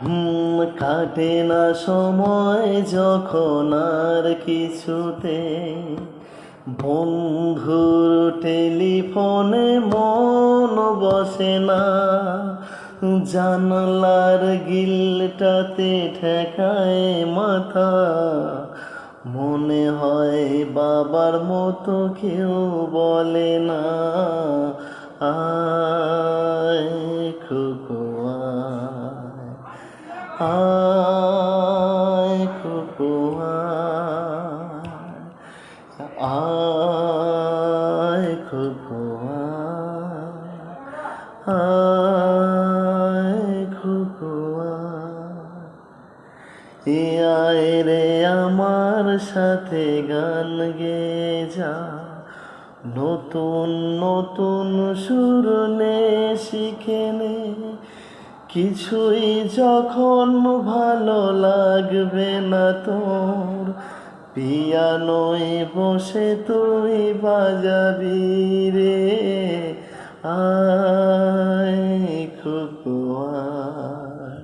কাটে না সময় যখন আর কিছুতে, বন্ধুর টেলিফোনে মন বসে না, জানলার গিলটাতে ঠেকায় মাথা, মনে হয় বাবার মতো কেউ বলে না, আয় খুকু আয় খুকু আয় খুকু আয় খুকু আয় রে আমার সাথে গান গেয়ে যা, নতুন নতুন সুর নে শিখে নে, কিছুই যখন ভালো লাগবে না তোর, পিয়ানোয় বসে তুই বাজাবি রে, আয় খুকু আয়।